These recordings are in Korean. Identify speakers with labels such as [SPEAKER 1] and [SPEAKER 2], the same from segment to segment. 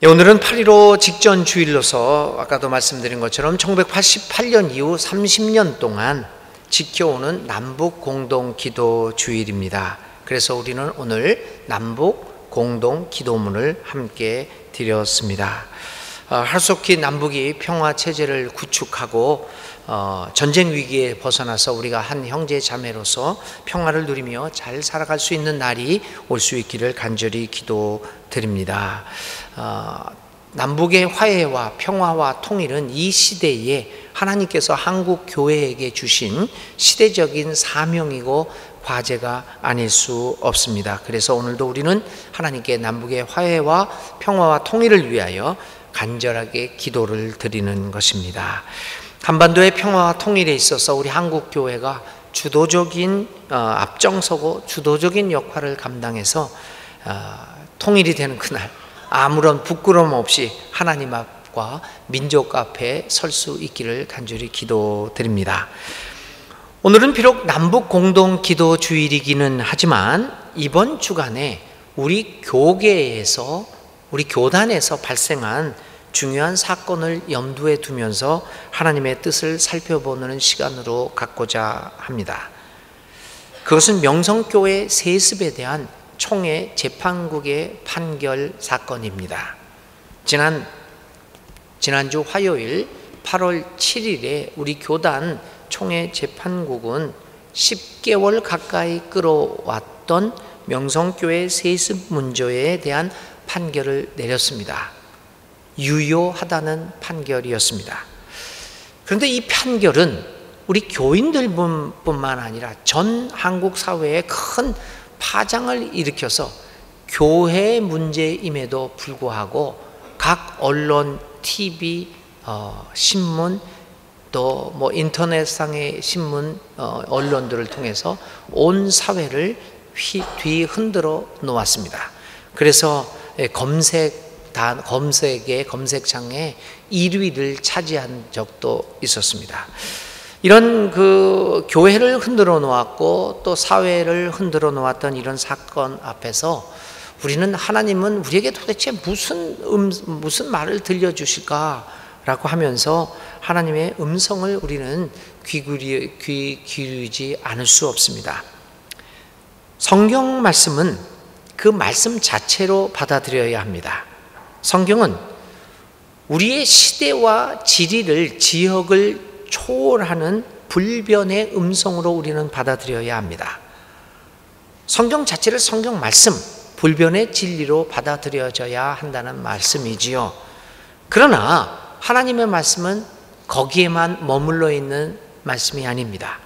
[SPEAKER 1] 오늘은 8.15 직전 주일로서 아까도 말씀드린 것처럼 1988년 이후 30년 동안 지켜오는 남북 공동 기도 주일입니다. 그래서 우리는 오늘 남북 공동 기도문을 함께 드렸습니다. 하루속히 남북이 평화 체제를 구축하고 전쟁 위기에 벗어나서 우리가 한 형제 자매로서 평화를 누리며 잘 살아갈 수 있는 날이 올 수 있기를 간절히 기도드립니다. 남북의 화해와 평화와 통일은 이 시대에 하나님께서 한국 교회에게 주신 시대적인 사명이고 과제가 아닐 수 없습니다. 그래서 오늘도 우리는 하나님께 남북의 화해와 평화와 통일을 위하여 간절하게 기도를 드리는 것입니다. 한반도의 평화와 통일에 있어서 우리 한국 교회가 주도적인 앞장서고 주도적인 역할을 감당해서 통일이 되는 그날 아무런 부끄러움 없이 하나님 앞과 민족 앞에 설 수 있기를 간절히 기도드립니다. 오늘은 비록 남북 공동 기도 주일이기는 하지만 이번 주간에 우리 교계에서 우리 교단에서 발생한 중요한 사건을 염두에 두면서 하나님의 뜻을 살펴보는 시간으로 갖고자 합니다. 그것은 명성교회 세습에 대한 총회 재판국의 판결 사건입니다. 지난주 화요일 8월 7일에 우리 교단 총회 재판국은 10개월 가까이 끌어왔던 명성교회 세습 문제에 대한 판결을 내렸습니다. 유효하다는 판결이었습니다. 그런데 이 판결은 우리 교인들뿐만 아니라 전 한국 사회에 큰 파장을 일으켜서 교회 문제임에도 불구하고 각 언론, TV, 신문 또 인터넷상의 신문, 언론들을 통해서 온 사회를 뒤흔들어 놓았습니다. 그래서 검색창에 1위를 차지한 적도 있었습니다. 이런 교회를 흔들어 놓았고 또 사회를 흔들어 놓았던 이런 사건 앞에서 우리는 하나님은 우리에게 도대체 무슨 말을 들려주실까라고 하면서 하나님의 음성을 우리는 귀 기울이지 않을 수 없습니다. 성경 말씀은 그 말씀 자체로 받아들여야 합니다. 성경은 우리의 시대와 지역을 초월하는 불변의 음성으로 우리는 받아들여야 합니다. 성경 자체를 성경 말씀, 불변의 진리로 받아들여져야 한다는 말씀이지요. 그러나 하나님의 말씀은 거기에만 머물러 있는 말씀이 아닙니다.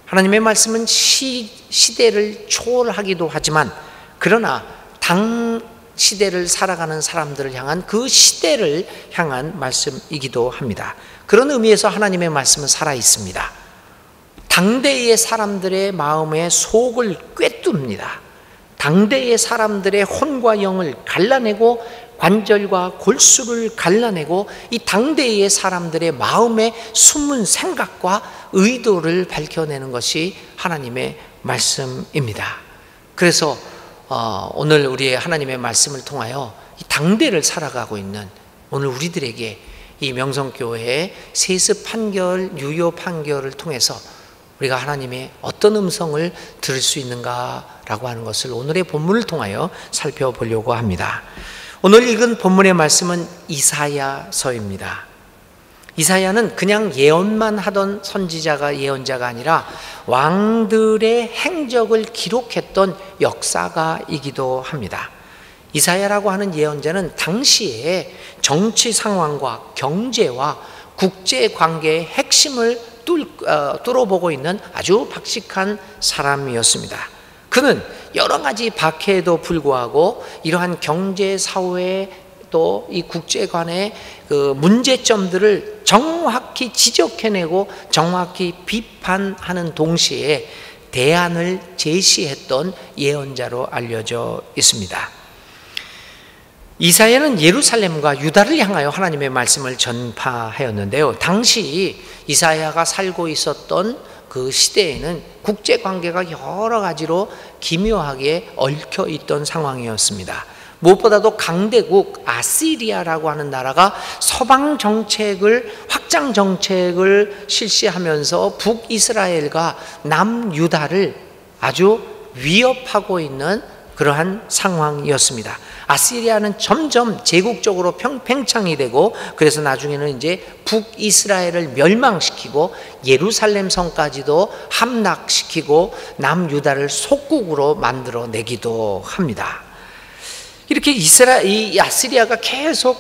[SPEAKER 1] 하나님의 말씀은 시대를 초월하기도 하지만 그러나 당 시대를 살아가는 사람들을 향한 그 시대를 향한 말씀이기도 합니다. 그런 의미에서 하나님의 말씀은 살아있습니다. 당대의 사람들의 마음의 속을 꿰뚫습니다. 당대의 사람들의 혼과 영을 갈라내고 관절과 골수를 갈라내고 이 당대의 사람들의 마음의 숨은 생각과 의도를 밝혀내는 것이 하나님의 말씀입니다. 그래서 오늘 우리의 하나님의 말씀을 통하여 이 당대를 살아가고 있는 오늘 우리들에게 이 명성교회의 세습 판결, 유효 판결을 통해서 우리가 하나님의 어떤 음성을 들을 수 있는가라고 하는 것을 오늘의 본문을 통하여 살펴보려고 합니다. 오늘 읽은 본문의 말씀은 이사야서입니다. 이사야는 그냥 예언만 하던 예언자가 아니라 왕들의 행적을 기록했던 역사가이기도 합니다. 이사야라고 하는 예언자는 당시에 정치 상황과 경제와 국제 관계의 핵심을 뚫어보고 있는 아주 박식한 사람이었습니다. 그는 여러 가지 박해에도 불구하고 이러한 경제, 사회 또 이 국제관의 문제점들을 정확히 지적해내고 정확히 비판하는 동시에 대안을 제시했던 예언자로 알려져 있습니다. 이사야는 예루살렘과 유다를 향하여 하나님의 말씀을 전파하였는데요. 당시 이사야가 살고 있었던 그 시대에는 국제관계가 여러 가지로 기묘하게 얽혀 있던 상황이었습니다. 무엇보다도 강대국 아시리아라고 하는 나라가 서방 정책을, 확장 정책을 실시하면서 북이스라엘과 남유다를 아주 위협하고 있는 그러한 상황이었습니다. 아시리아는 점점 제국적으로 팽창이 되고, 그래서 나중에는 이제 북이스라엘을 멸망시키고 예루살렘 성까지도 함락시키고 남유다를 속국으로 만들어내기도 합니다. 이렇게 이 아시리아가 계속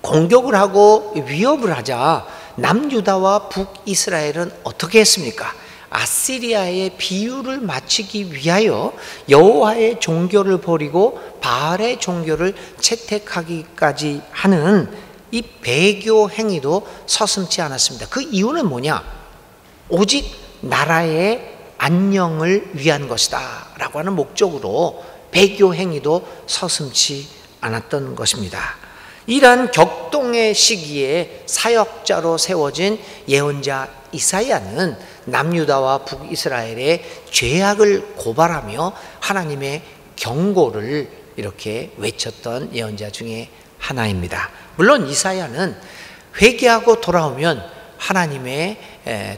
[SPEAKER 1] 공격을 하고 위협을 하자 남유다와 북이스라엘은 어떻게 했습니까? 아시리아의 비유를 맞추기 위하여 여호와의 종교를 버리고 바알의 종교를 채택하기까지 하는 이 배교 행위도 서슴지 않았습니다. 그 이유는 뭐냐? 오직 나라의 안녕을 위한 것이다 라고 하는 목적으로 배교 행위도 서슴지 않았던 것입니다. 이러한 격동의 시기에 사역자로 세워진 예언자 이사야는 남유다와 북이스라엘의 죄악을 고발하며 하나님의 경고를 이렇게 외쳤던 예언자 중에 하나입니다. 물론 이사야는 회개하고 돌아오면 하나님의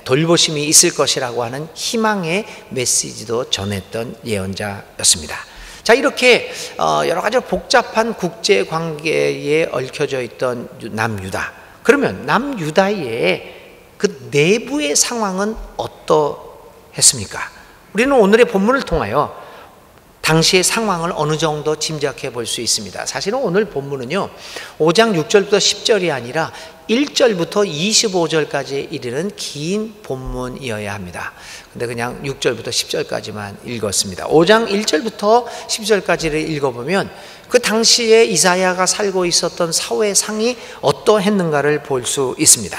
[SPEAKER 1] 돌보심이 있을 것이라고 하는 희망의 메시지도 전했던 예언자였습니다. 자, 이렇게 여러 가지 복잡한 국제 관계에 얽혀져 있던 남유다. 그러면 남유다의 그 내부의 상황은 어떠했습니까? 우리는 오늘의 본문을 통하여 당시의 상황을 어느 정도 짐작해 볼 수 있습니다. 사실은 오늘 본문은요, 5장 6절부터 10절이 아니라 1절부터 25절까지 이르는 긴 본문이어야 합니다. 근데 그냥 6절부터 10절까지만 읽었습니다. 5장 1절부터 10절까지를 읽어보면 그 당시에 이사야가 살고 있었던 사회상이 어떠했는가를 볼 수 있습니다.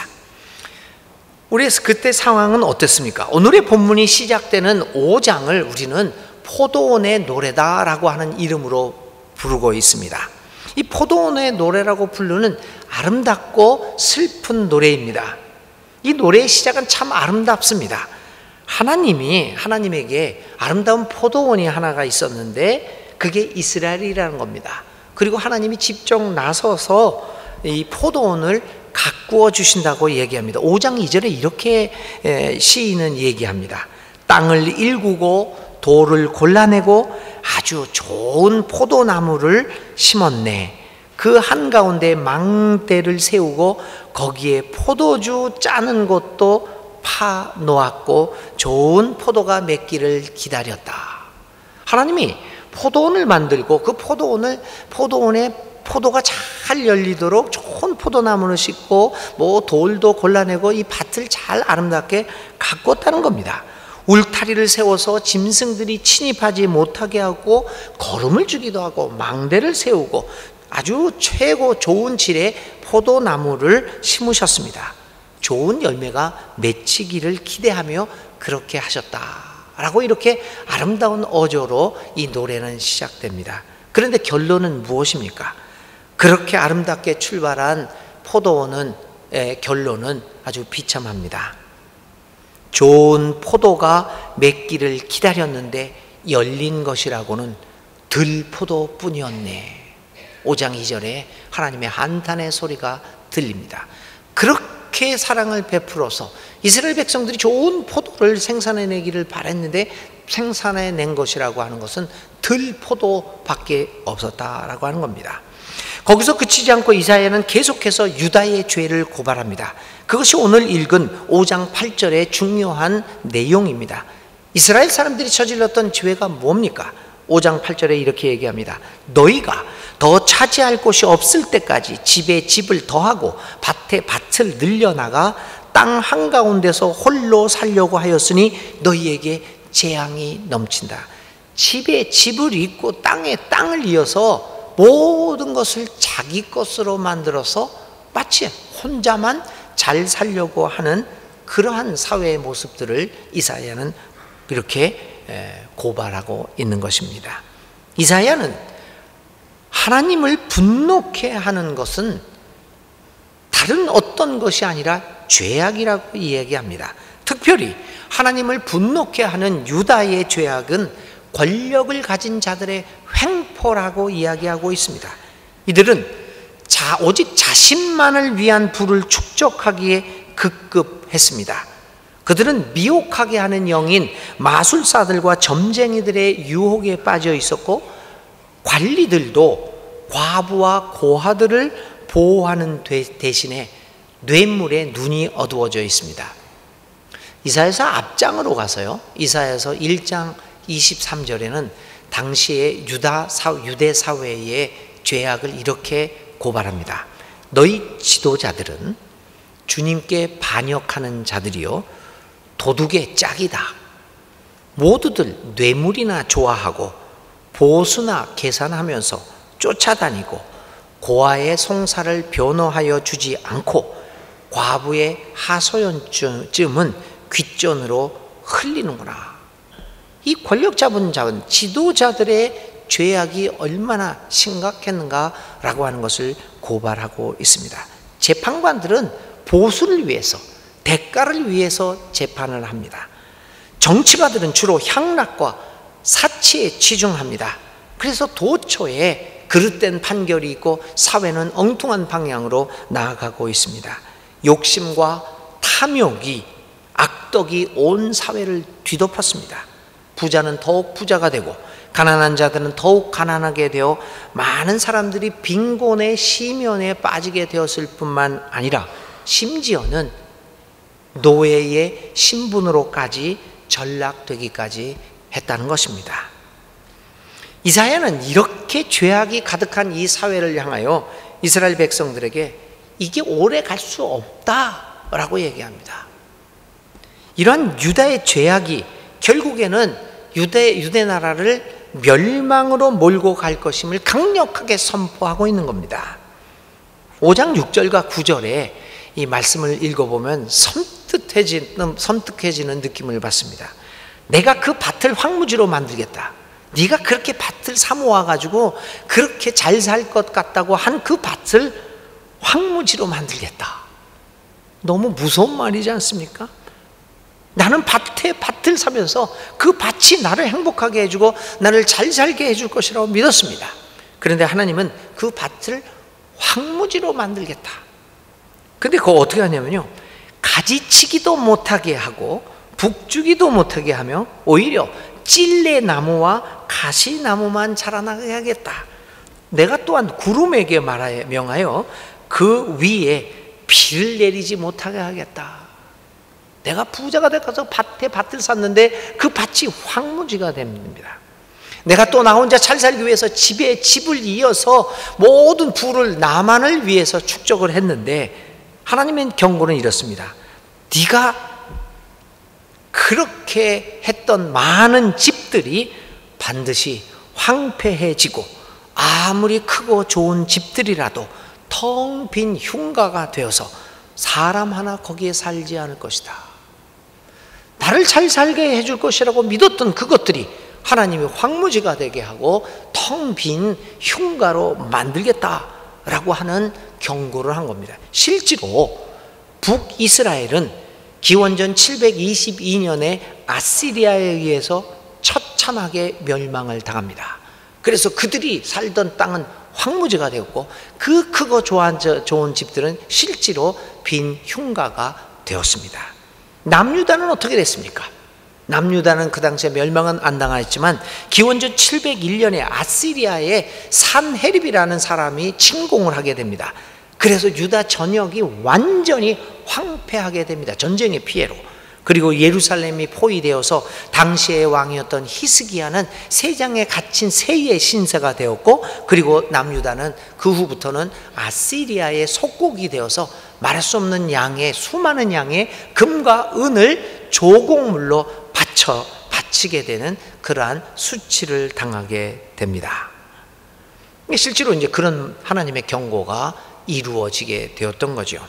[SPEAKER 1] 우리 그때 상황은 어땠습니까? 오늘의 본문이 시작되는 5장을 우리는 포도원의 노래다라고 하는 이름으로 부르고 있습니다. 이 포도원의 노래라고 부르는 아름답고 슬픈 노래입니다. 이 노래의 시작은 참 아름답습니다. 하나님에게 아름다운 포도원이 하나가 있었는데 그게 이스라엘이라는 겁니다. 그리고 하나님이 직접 나서서 이 포도원을 가꾸어 주신다고 얘기합니다. 5장 2절에 이렇게 시인은 얘기합니다. 땅을 일구고 돌을 골라내고 아주 좋은 포도나무를 심었네. 그 한가운데 망대를 세우고 거기에 포도주 짜는 곳도 파 놓았고 좋은 포도가 맺기를 기다렸다. 하나님이 포도원을 만들고 그 포도원에 포도가 잘 열리도록 좋은 포도나무를 심고 돌도 골라내고 이 밭을 잘 아름답게 가꾸었다는 겁니다. 울타리를 세워서 짐승들이 침입하지 못하게 하고 거름을 주기도 하고 망대를 세우고 아주 최고 좋은 질의 포도나무를 심으셨습니다. 좋은 열매가 맺히기를 기대하며 그렇게 하셨다라고 이렇게 아름다운 어조로 이 노래는 시작됩니다. 그런데 결론은 무엇입니까? 그렇게 아름답게 출발한 포도원의 결론은 아주 비참합니다. 좋은 포도가 맺기를 기다렸는데 열린 것이라고는 들포도뿐이었네. 5장 2절에 하나님의 한탄의 소리가 들립니다. 그렇게 사랑을 베풀어서 이스라엘 백성들이 좋은 포도를 생산해내기를 바랬는데 생산해낸 것이라고 하는 것은 들포도밖에 없었다라고 하는 겁니다. 거기서 그치지 않고 이사야는 계속해서 유다의 죄를 고발합니다. 그것이 오늘 읽은 5장 8절의 중요한 내용입니다. 이스라엘 사람들이 저질렀던 죄가 뭡니까? 5장 8절에 이렇게 얘기합니다. 너희가 더 차지할 곳이 없을 때까지 집에 집을 더하고 밭에 밭을 늘려나가 땅 한가운데서 홀로 살려고 하였으니 너희에게 재앙이 넘친다. 집에 집을 잇고 땅에 땅을 이어서 모든 것을 자기 것으로 만들어서 마치 혼자만 잘 살려고 하는 그러한 사회의 모습들을 이사야는 이렇게 고발하고 있는 것입니다. 이사야는 하나님을 분노케 하는 것은 다른 어떤 것이 아니라 죄악이라고 이야기합니다. 특별히 하나님을 분노케 하는 유다의 죄악은 권력을 가진 자들의 횡포라고 이야기하고 있습니다. 이들은 오직 자신만을 위한 부를 축적하기에 급급했습니다. 그들은 미혹하게 하는 영인 마술사들과 점쟁이들의 유혹에 빠져 있었고, 관리들도 과부와 고아들을 보호하는 대신에 뇌물에 눈이 어두워져 있습니다. 이사야서 앞장으로 가서요, 이사야서 1장 23절에는 당시의 유대 사회의 죄악을 이렇게 고발합니다. 너희 지도자들은 주님께 반역하는 자들이요 도둑의 짝이다. 모두들 뇌물이나 좋아하고 보수나 계산하면서 쫓아다니고 고아의 송사를 변호하여 주지 않고 과부의 하소연쯤은 귓전으로 흘리는구나. 이 권력 잡은 지도자들의 죄악이 얼마나 심각했는가라고 하는 것을 고발하고 있습니다. 재판관들은 보수를 위해서, 대가를 위해서 재판을 합니다. 정치가들은 주로 향락과 사치에 치중합니다. 그래서 도처에 그릇된 판결이 있고 사회는 엉뚱한 방향으로 나아가고 있습니다. 욕심과 탐욕이, 악덕이 온 사회를 뒤덮었습니다. 부자는 더욱 부자가 되고 가난한 자들은 더욱 가난하게 되어 많은 사람들이 빈곤의 시면에 빠지게 되었을 뿐만 아니라 심지어는 노예의 신분으로까지 전락되기까지 했다는 것입니다. 이사야는 이렇게 죄악이 가득한 이 사회를 향하여 이스라엘 백성들에게 이게 오래 갈 수 없다라고 얘기합니다. 이러한 유다의 죄악이 결국에는 유대 나라를 멸망으로 몰고 갈 것임을 강력하게 선포하고 있는 겁니다. 5장 6절과 9절에 이 말씀을 읽어보면 섬뜩해지는 느낌을 받습니다. 내가 그 밭을 황무지로 만들겠다. 네가 그렇게 밭을 사모아가지고 그렇게 잘 살 것 같다고 한 그 밭을 황무지로 만들겠다. 너무 무서운 말이지 않습니까? 나는 밭을 사면서 그 밭이 나를 행복하게 해주고 나를 잘 살게 해줄 것이라고 믿었습니다. 그런데 하나님은 그 밭을 황무지로 만들겠다. 근데 그거 어떻게 하냐면요, 가지치기도 못하게 하고 북주기도 못하게 하며 오히려 찔레나무와 가시나무만 자라나게 하겠다. 내가 또한 구름에게 명하여 그 위에 비를 내리지 못하게 하겠다. 내가 부자가 돼서 밭을 샀는데 그 밭이 황무지가 됩니다. 내가 또 나 혼자 잘 살기 위해서 집에 집을 이어서 모든 부를 나만을 위해서 축적을 했는데 하나님의 경고는 이렇습니다. 네가 그렇게 했던 많은 집들이 반드시 황폐해지고 아무리 크고 좋은 집들이라도 텅 빈 흉가가 되어서 사람 하나 거기에 살지 않을 것이다. 나를 잘 살게 해줄 것이라고 믿었던 그것들이 하나님이 황무지가 되게 하고 텅 빈 흉가로 만들겠다라고 하는 경고를 한 겁니다. 실제로 북이스라엘은 기원전 722년에 아시리아에 의해서 처참하게 멸망을 당합니다. 그래서 그들이 살던 땅은 황무지가 되었고 그 크고 좋은 집들은 실제로 빈 흉가가 되었습니다. 남유다는 어떻게 됐습니까? 남유다는 그 당시에 멸망은 안 당하였지만 기원전 701년에 아시리아의 산헤립이라는 사람이 침공을 하게 됩니다. 그래서 유다 전역이 완전히 황폐하게 됩니다. 전쟁의 피해로. 그리고 예루살렘이 포위되어서 당시의 왕이었던 히스기야는 세장에 갇힌 세의 신세가 되었고, 그리고 남유다는 그 후부터는 아시리아의 속국이 되어서 말할 수 없는 양의 수많은 양의 금과 은을 조공물로 바치게 되는 그러한 수치를 당하게 됩니다. 실제로 이제 그런 하나님의 경고가 이루어지게 되었던 거죠.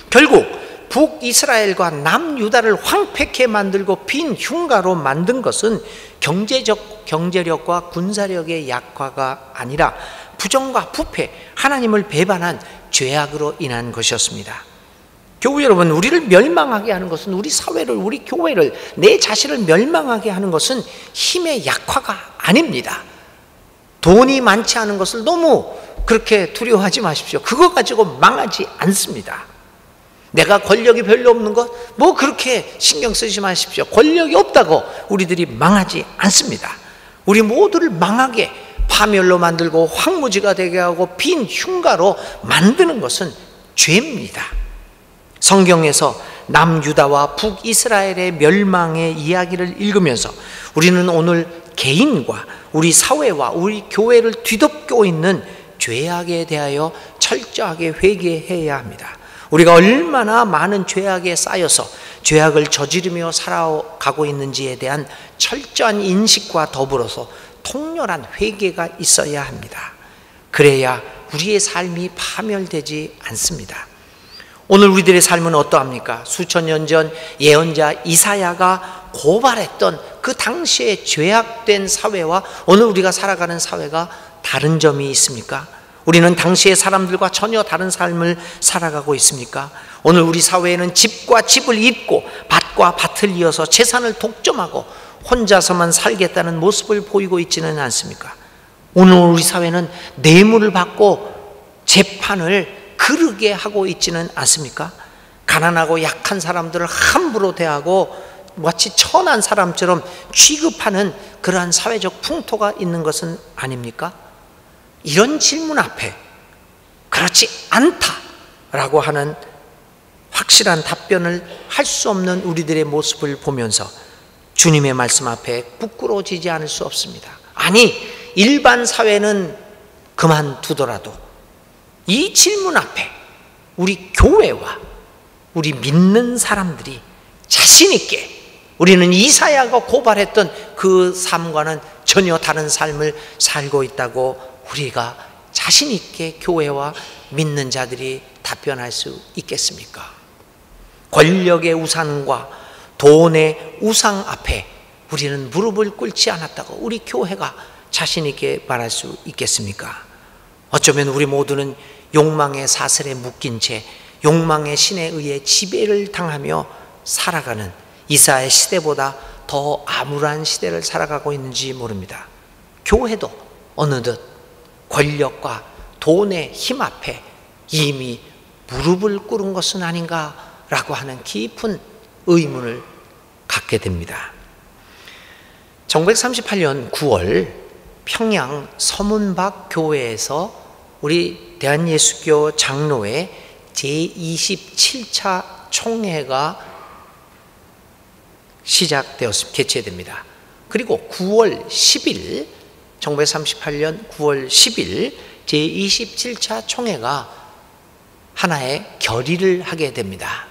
[SPEAKER 1] 결국 북이스라엘과 남유다를 황폐케 만들고 빈 흉가로 만든 것은 경제력과 군사력의 약화가 아니라 부정과 부패, 하나님을 배반한 죄악으로 인한 것이었습니다. 교우 여러분, 우리를 멸망하게 하는 것은, 우리 사회를, 우리 교회를, 내 자신을 멸망하게 하는 것은 힘의 약화가 아닙니다. 돈이 많지 않은 것을 너무 그렇게 두려워하지 마십시오. 그거 가지고 망하지 않습니다. 내가 권력이 별로 없는 것, 뭐 그렇게 신경 쓰지 마십시오. 권력이 없다고 우리들이 망하지 않습니다. 우리 모두를 망하게, 파멸로 만들고 황무지가 되게 하고 빈 흉가로 만드는 것은 죄입니다. 성경에서 남유다와 북이스라엘의 멸망의 이야기를 읽으면서 우리는 오늘 개인과 우리 사회와 우리 교회를 뒤덮고 있는 죄악에 대하여 철저하게 회개해야 합니다. 우리가 얼마나 많은 죄악에 쌓여서 죄악을 저지르며 살아가고 있는지에 대한 철저한 인식과 더불어서 통렬한 회개가 있어야 합니다. 그래야 우리의 삶이 파멸되지 않습니다. 오늘 우리들의 삶은 어떠합니까? 수천 년 전 예언자 이사야가 고발했던 그 당시의 죄악된 사회와 오늘 우리가 살아가는 사회가 다른 점이 있습니까? 우리는 당시의 사람들과 전혀 다른 삶을 살아가고 있습니까? 오늘 우리 사회에는 집과 집을 잇고 밭과 밭을 이어서 재산을 독점하고 혼자서만 살겠다는 모습을 보이고 있지는 않습니까? 오늘 우리 사회는 뇌물을 받고 재판을 그르게 하고 있지는 않습니까? 가난하고 약한 사람들을 함부로 대하고 마치 천한 사람처럼 취급하는 그러한 사회적 풍토가 있는 것은 아닙니까? 이런 질문 앞에 그렇지 않다라고 하는 확실한 답변을 할 수 없는 우리들의 모습을 보면서 주님의 말씀 앞에 부끄러워지지 않을 수 없습니다. 아니, 일반 사회는 그만두더라도 이 질문 앞에 우리 교회와 우리 믿는 사람들이 자신 있게, 우리는 이사야가 고발했던 그 삶과는 전혀 다른 삶을 살고 있다고 우리가 자신 있게 교회와 믿는 자들이 답변할 수 있겠습니까? 권력의 우상과 돈의 우상 앞에 우리는 무릎을 꿇지 않았다고 우리 교회가 자신 있게 말할 수 있겠습니까? 어쩌면 우리 모두는 욕망의 사슬에 묶인 채 욕망의 신에 의해 지배를 당하며 살아가는 이사야의 시대보다 더 암울한 시대를 살아가고 있는지 모릅니다. 교회도 어느덧 권력과 돈의 힘 앞에 이미 무릎을 꿇은 것은 아닌가라고 하는 깊은 의문을 갖게 됩니다. 1938년 9월 평양 서문박 교회에서 우리 대한예수교 장로회 제27차 총회가 개최됩니다. 그리고 9월 10일 1938년 9월 10일 제27차 총회가 하나의 결의를 하게 됩니다.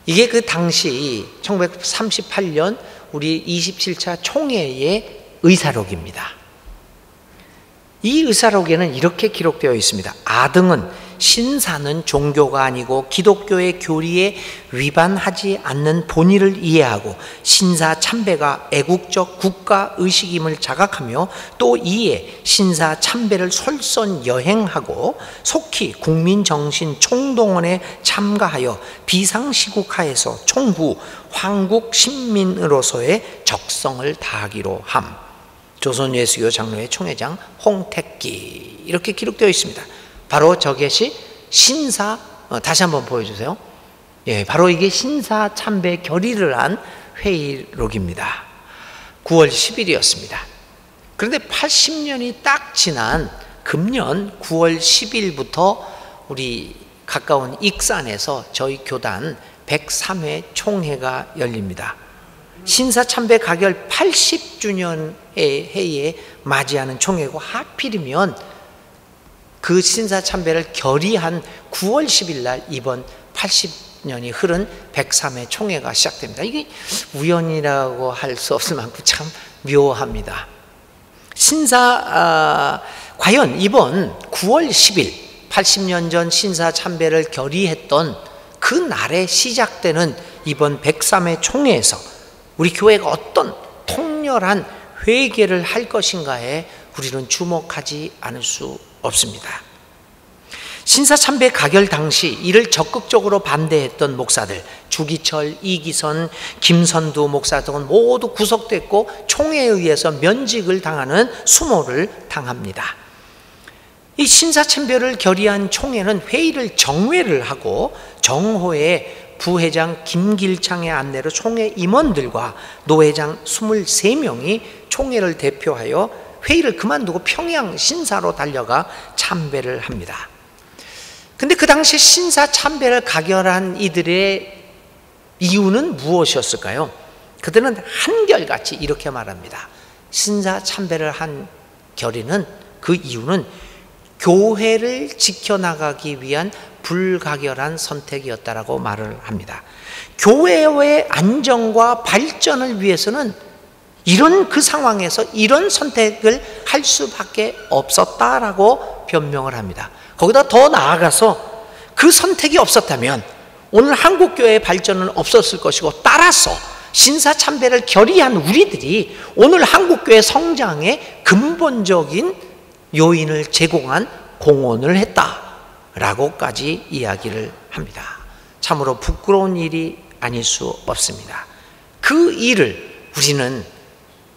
[SPEAKER 1] 이게 그 당시 1938년 우리 27차 총회의 의사록입니다. 이 의사록에는 이렇게 기록되어 있습니다. 아등은 신사는 종교가 아니고 기독교의 교리에 위반하지 않는 본의를 이해하고 신사 참배가 애국적 국가 의식임을 자각하며 또 이에 신사 참배를 솔선 여행하고 속히 국민정신 총동원에 참가하여 비상시국하에서 총후 황국 신민으로서의 적성을 다하기로 함. 조선예수교 장로회 총회장 홍택기, 이렇게 기록되어 있습니다. 바로 저것이 신사, 다시 한번 보여주세요. 예, 바로 이게 신사 참배 결의를 한 회의록입니다. 9월 10일이었습니다. 그런데 80년이 딱 지난 금년 9월 10일부터 우리 가까운 익산에서 저희 교단 103회 총회가 열립니다. 신사 참배 가결 80주년의 해에 맞이하는 총회고, 하필이면 그 신사 참배를 결의한 9월 10일 날 이번 80년이 흐른 103회 총회가 시작됩니다. 이게 우연이라고 할 수 없을 만큼 참 묘합니다. 과연 이번 9월 10일 80년 전 신사 참배를 결의했던 그 날에 시작되는 이번 103회 총회에서 우리 교회가 어떤 통렬한 회개를 할 것인가에 우리는 주목하지 않을 수 없습니다. 신사참배 가결 당시 이를 적극적으로 반대했던 목사들, 주기철, 이기선, 김선두 목사 등은 모두 구속됐고 총회에 의해서 면직을 당하는 수모를 당합니다. 이 신사참배를 결의한 총회는 회의를 정회를 하고 정호의 부회장 김길창의 안내로 총회 임원들과 노회장 23명이 총회를 대표하여 회의를 그만두고 평양 신사로 달려가 참배를 합니다. 근데 그 당시 신사 참배를 가결한 이들의 이유는 무엇이었을까요? 그들은 한결같이 이렇게 말합니다. 신사 참배를 한 결의는, 그 이유는 교회를 지켜나가기 위한 불가결한 선택이었다라고 말을 합니다. 교회의 안정과 발전을 위해서는 이런 그 상황에서 이런 선택을 할 수밖에 없었다라고 변명을 합니다. 거기다 더 나아가서 그 선택이 없었다면 오늘 한국교회의 발전은 없었을 것이고, 따라서 신사참배를 결의한 우리들이 오늘 한국교회 성장의 근본적인 요인을 제공한 공헌을 했다라고까지 이야기를 합니다. 참으로 부끄러운 일이 아닐 수 없습니다. 그 일을 우리는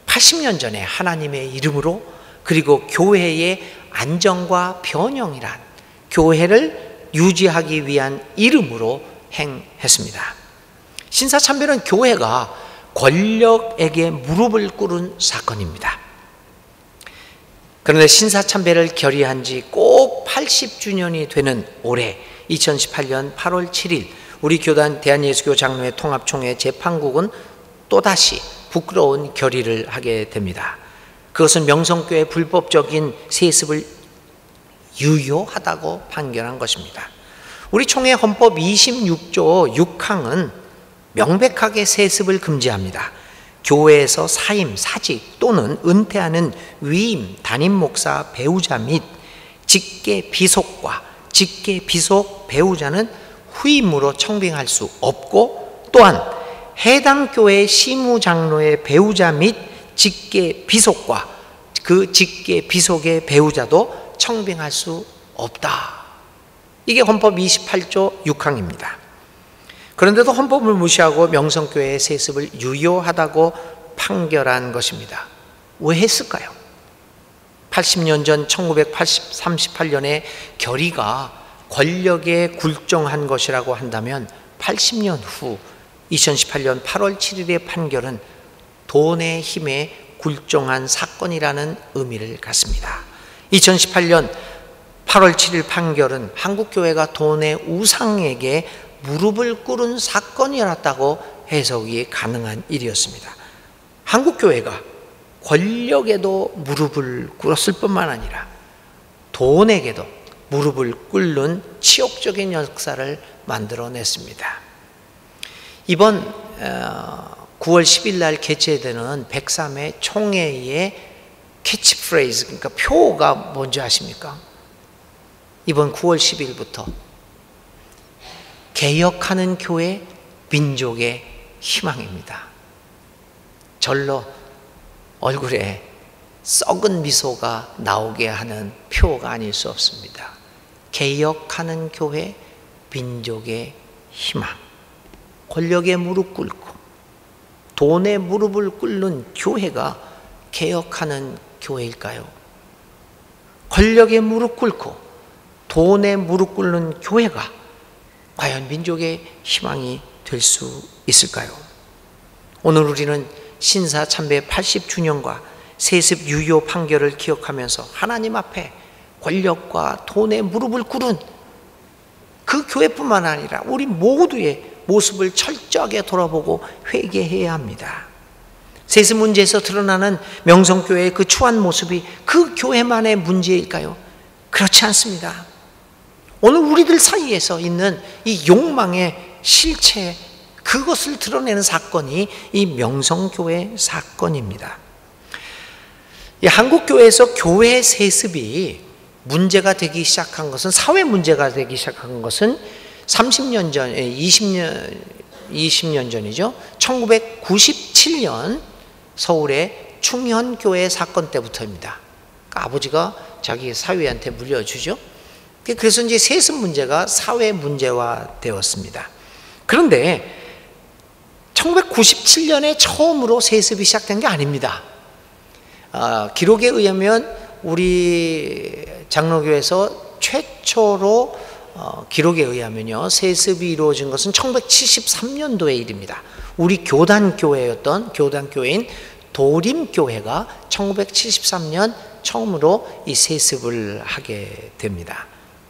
[SPEAKER 1] 80년 전에 하나님의 이름으로, 그리고 교회의 안정과 변형이란 교회를 유지하기 위한 이름으로 행했습니다. 신사참배는 교회가 권력에게 무릎을 꿇은 사건입니다. 그런데 신사참배를 결의한 지 꼭 80주년이 되는 올해 2018년 8월 7일 우리 교단 대한예수교 장로회 통합총회 재판국은 또다시 부끄러운 결의를 하게 됩니다. 그것은 명성교회 불법적인 세습을 유효하다고 판결한 것입니다. 우리 총회 헌법 26조 6항은 명백하게 세습을 금지합니다. 교회에서 사임, 사직 또는 은퇴하는 위임, 담임 목사, 배우자 및 직계 비속과 직계 비속 배우자는 후임으로 청빙할 수 없고, 또한 해당 교회 시무장로의 배우자 및 직계 비속과 그 직계 비속의 배우자도 청빙할 수 없다. 이게 헌법 28조 6항입니다. 그런데도 헌법을 무시하고 명성교회의 세습을 유효하다고 판결한 것입니다. 왜 했을까요? 80년 전 1938년에 결의가 권력에 굴종한 것이라고 한다면 80년 후 2018년 8월 7일의 판결은 돈의 힘에 굴종한 사건이라는 의미를 갖습니다. 2018년 8월 7일 판결은 한국교회가 돈의 우상에게 무릎을 꿇은 사건이었다고 해석이 가능한 일이었습니다. 한국교회가 권력에도 무릎을 꿇었을 뿐만 아니라 돈에게도 무릎을 꿇는 치욕적인 역사를 만들어냈습니다. 이번 9월 10일 날 개최되는 103회 총회의 캐치프레이즈, 그러니까 표가 뭔지 아십니까? 이번 9월 10일부터 개혁하는 교회, 민족의 희망입니다. 절로 얼굴에 썩은 미소가 나오게 하는 표가 아닐 수 없습니다. 개혁하는 교회, 민족의 희망. 권력에 무릎 꿇고 돈에 무릎을 꿇는 교회가 개혁하는 교회일까요? 권력에 무릎 꿇고 돈에 무릎 꿇는 교회가 과연 민족의 희망이 될 수 있을까요? 오늘 우리는 신사참배 80주년과 세습 유효 판결을 기억하면서 하나님 앞에 권력과 돈에 무릎을 꿇은 그 교회뿐만 아니라 우리 모두의 모습을 철저하게 돌아보고 회개해야 합니다. 세습 문제에서 드러나는 명성교회의 그 추한 모습이 그 교회만의 문제일까요? 그렇지 않습니다. 오늘 우리들 사이에서 있는 이 욕망의 실체, 그것을 드러내는 사건이 이 명성교회 사건입니다. 이 한국교회에서 교회 세습이 문제가 되기 시작한 것은, 사회 문제가 되기 시작한 것은 30년 전, 20년 전이죠. 1997년 서울의 충현교회 사건 때부터입니다. 그러니까 아버지가 자기 사위한테 물려주죠. 그래서 이제 세습 문제가 사회 문제화 되었습니다. 그런데 1997년에 처음으로 세습이 시작된 게 아닙니다. 기록에 의하면 우리 장로교에서 최초로 기록에 의하면요, 세습이 이루어진 것은 1973년도의 일입니다. 우리 교단교회였던 교단교회인 도림교회가 1973년 처음으로 이 세습을 하게 됩니다.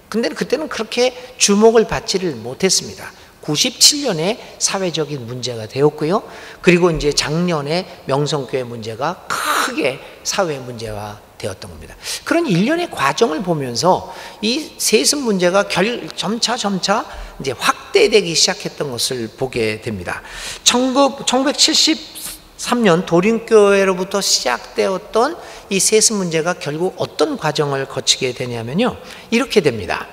[SPEAKER 1] 근데 그때는 그렇게 주목을 받지를 못했습니다. 97년에 사회적인 문제가 되었고요. 그리고 이제 작년에 명성교회 문제가 크게 사회 문제화 되었던 겁니다. 그런 일련의 과정을 보면서 이 세습 문제가 점차 이제 확대되기 시작했던 것을 보게 됩니다. 1973년 도림교회로부터 시작되었던 이 세습 문제가 결국 어떤 과정을 거치게 되냐면요, 이렇게 됩니다.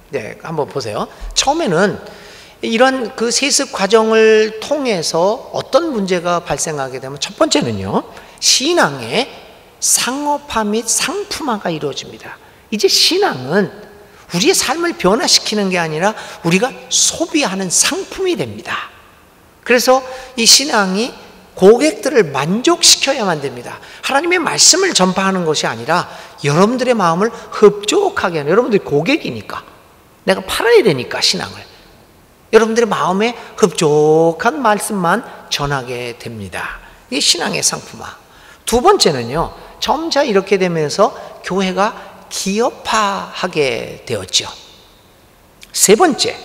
[SPEAKER 1] 네, 한번 보세요. 처음에는 이런 그 세습 과정을 통해서 어떤 문제가 발생하게 되면, 첫 번째는요, 신앙의 상업화 및 상품화가 이루어집니다. 이제 신앙은 우리의 삶을 변화시키는 게 아니라 우리가 소비하는 상품이 됩니다. 그래서 이 신앙이 고객들을 만족시켜야만 됩니다. 하나님의 말씀을 전파하는 것이 아니라 여러분들의 마음을 흡족하게 하는, 여러분들이 고객이니까 내가 팔아야 되니까 신앙을 여러분들의 마음에 흡족한 말씀만 전하게 됩니다. 이게 신앙의 상품화. 두 번째는요, 점차 이렇게 되면서 교회가 기업화하게 되었죠. 세 번째,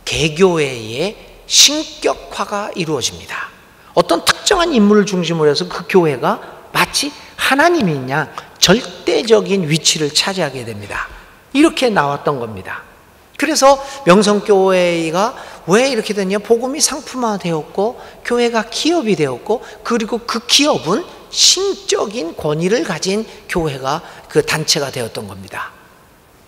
[SPEAKER 1] 개교회의 신격화가 이루어집니다. 어떤 특정한 인물을 중심으로 해서 그 교회가 마치 하나님인 양 절대적인 위치를 차지하게 됩니다. 이렇게 나왔던 겁니다. 그래서 명성교회가 왜 이렇게 됐냐? 복음이 상품화되었고 교회가 기업이 되었고, 그리고 그 기업은 신적인 권위를 가진 교회가, 그 단체가 되었던 겁니다.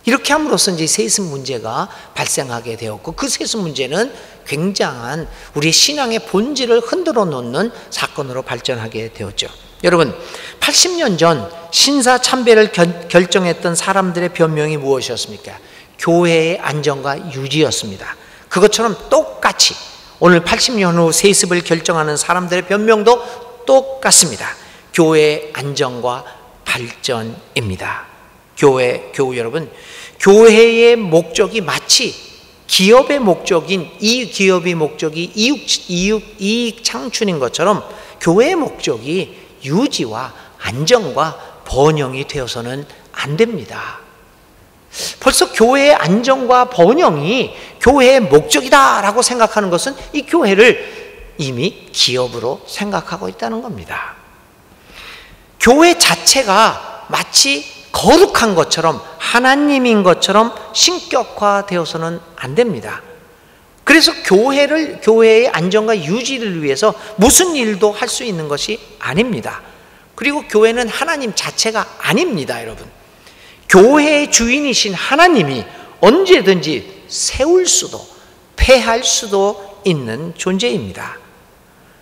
[SPEAKER 1] 이렇게 함으로써 이제 세습 문제가 발생하게 되었고, 그 세습 문제는 굉장한 우리의 신앙의 본질을 흔들어 놓는 사건으로 발전하게 되었죠. 여러분, 80년 전 신사 참배를 결정했던 사람들의 변명이 무엇이었습니까? 교회의 안정과 유지였습니다. 그것처럼 똑같이 오늘 80년 후 세습을 결정하는 사람들의 변명도 똑같습니다. 교회의 안정과 발전입니다. 교회 여러분, 교회의 목적이 마치 기업의 목적인, 이 기업의 목적이 이익 창출인 것처럼 교회의 목적이 유지와 안정과 번영이 되어서는 안 됩니다. 벌써 교회의 안정과 번영이 교회의 목적이다라고 생각하는 것은 이 교회를 이미 기업으로 생각하고 있다는 겁니다. 교회 자체가 마치 거룩한 것처럼, 하나님인 것처럼 신격화되어서는 안 됩니다. 그래서 교회의 안정과 유지를 위해서 무슨 일도 할 수 있는 것이 아닙니다. 그리고 교회는 하나님 자체가 아닙니다, 여러분. 교회의 주인이신 하나님이 언제든지 세울 수도 폐할 수도 있는 존재입니다.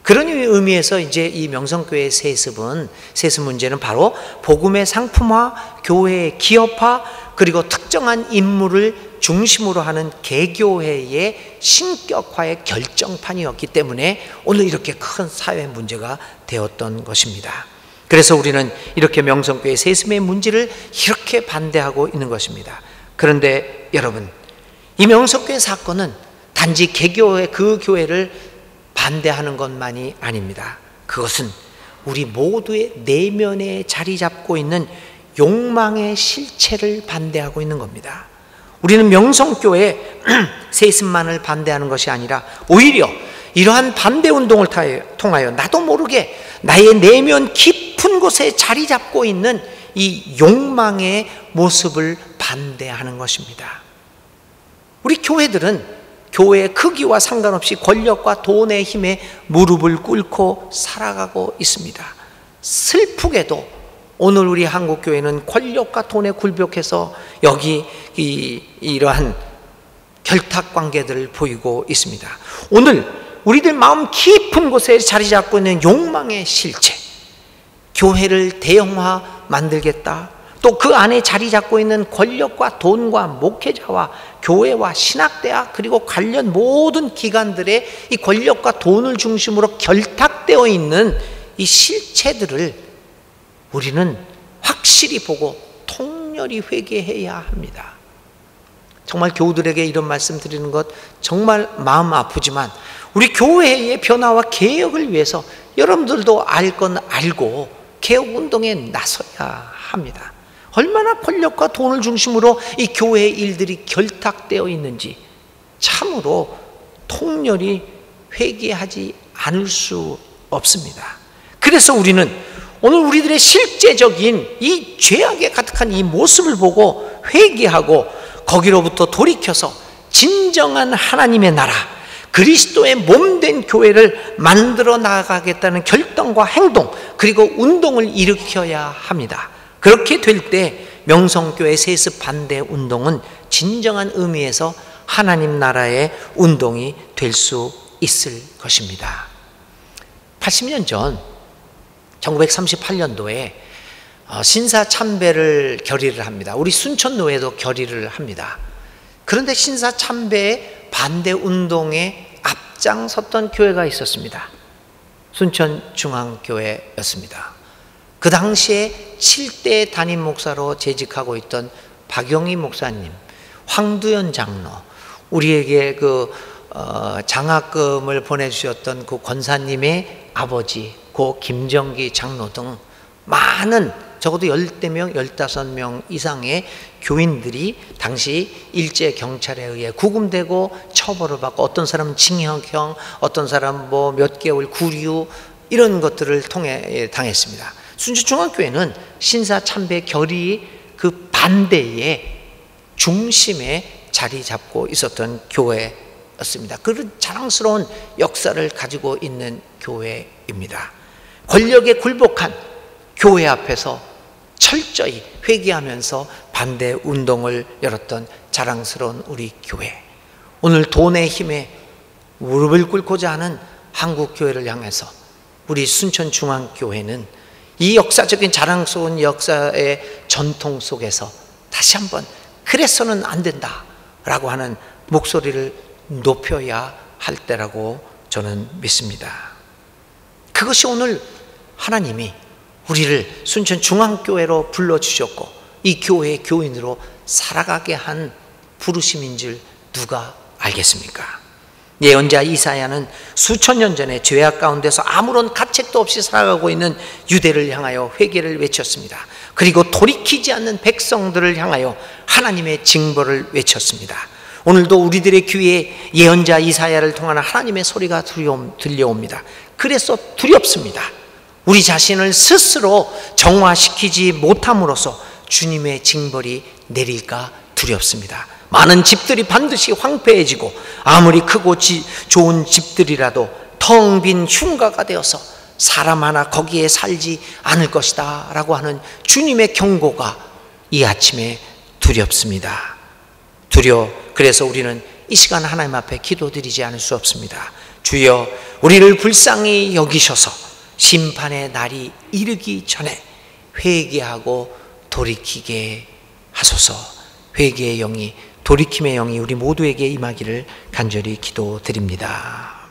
[SPEAKER 1] 그런 의미에서 이제 이 명성교회의 세습 문제는 바로 복음의 상품화, 교회의 기업화, 그리고 특정한 인물을 중심으로 하는 개교회의 신격화의 결정판이었기 때문에 오늘 이렇게 큰 사회 문제가 되었던 것입니다. 그래서 우리는 이렇게 명성교회 세습의 문제를 이렇게 반대하고 있는 것입니다. 그런데 여러분, 이 명성교회 사건은 단지 개교회, 그 교회를 반대하는 것만이 아닙니다. 그것은 우리 모두의 내면에 자리 잡고 있는 욕망의 실체를 반대하고 있는 겁니다. 우리는 명성교회 세습만을 반대하는 것이 아니라 오히려 이러한 반대 운동을 통하여 나도 모르게 나의 내면 깊은 곳에 자리 잡고 있는 이 욕망의 모습을 반대하는 것입니다. 우리 교회들은 교회의 크기와 상관없이 권력과 돈의 힘에 무릎을 꿇고 살아가고 있습니다. 슬프게도 오늘 우리 한국교회는 권력과 돈에 굴복해서 여기 이러한 결탁관계들을 보이고 있습니다. 오늘 우리들 마음 깊은 곳에 자리 잡고 있는 욕망의 실체, 교회를 대형화 만들겠다, 또 그 안에 자리 잡고 있는 권력과 돈과 목회자와 교회와 신학대학 그리고 관련 모든 기관들의 이 권력과 돈을 중심으로 결탁되어 있는 이 실체들을 우리는 확실히 보고 통렬히 회개해야 합니다. 정말 교우들에게 이런 말씀 드리는 것 정말 마음 아프지만 우리 교회의 변화와 개혁을 위해서 여러분들도 알 건 알고 개혁운동에 나서야 합니다. 얼마나 권력과 돈을 중심으로 이 교회의 일들이 결탁되어 있는지 참으로 통렬히 회개하지 않을 수 없습니다. 그래서 우리는 오늘 우리들의 실제적인 이 죄악에 가득한 이 모습을 보고 회개하고 거기로부터 돌이켜서 진정한 하나님의 나라, 그리스도의 몸된 교회를 만들어 나가겠다는 결단과 행동 그리고 운동을 일으켜야 합니다. 그렇게 될 때 명성교회 세습 반대 운동은 진정한 의미에서 하나님 나라의 운동이 될 수 있을 것입니다. 80년 전 1938년도에 신사참배를 결의를 합니다. 우리 순천노회도 결의를 합니다. 그런데 신사참배 반대 운동에 앞장섰던 교회가 있었습니다. 순천중앙교회였습니다. 그 당시에 7대 담임 목사로 재직하고 있던 박영희 목사님, 황두현 장로, 우리에게 장학금을 보내주셨던 그 권사님의 아버지 고 김정기 장로 등 많은 적어도 10명, 15명 이상의 교인들이 당시 일제 경찰에 의해 구금되고 처벌을 받고 어떤 사람은 징역형, 어떤 사람은 몇 개월 구류 이런 것들을 통해 당했습니다. 순천중앙교회는 신사참배 결의 그 반대의 중심에 자리 잡고 있었던 교회였습니다. 그런 자랑스러운 역사를 가지고 있는 교회입니다. 권력에 굴복한 교회 앞에서 철저히 회개하면서 반대 운동을 열었던 자랑스러운 우리 교회. 오늘 돈의 힘에 무릎을 꿇고자 하는 한국교회를 향해서 우리 순천중앙교회는 이 역사적인 자랑스러운 역사의 전통 속에서 다시 한번 그래서는 안 된다라고 하는 목소리를 높여야 할 때라고 저는 믿습니다. 그것이 오늘 하나님이 우리를 순천중앙교회로 불러주셨고 이 교회의 교인으로 살아가게 한 부르심인 줄 누가 알겠습니까? 예언자 이사야는 수천 년 전에 죄악 가운데서 아무런 가책도 없이 살아가고 있는 유대를 향하여 회개를 외쳤습니다. 그리고 돌이키지 않는 백성들을 향하여 하나님의 징벌을 외쳤습니다. 오늘도 우리들의 귀에 예언자 이사야를 통한 하나님의 소리가 들려옵니다. 그래서 두렵습니다. 우리 자신을 스스로 정화시키지 못함으로써 주님의 징벌이 내릴까 두렵습니다. 많은 집들이 반드시 황폐해지고 아무리 크고 좋은 집들이라도 텅 빈 흉가가 되어서 사람 하나 거기에 살지 않을 것이다 라고 하는 주님의 경고가 이 아침에 두렵습니다. 그래서 우리는 이 시간 하나님 앞에 기도드리지 않을 수 없습니다. 주여, 우리를 불쌍히 여기셔서 심판의 날이 이르기 전에 회개하고 돌이키게 하소서. 회개의 영이, 돌이킴의 영이 우리 모두에게 임하기를 간절히 기도드립니다.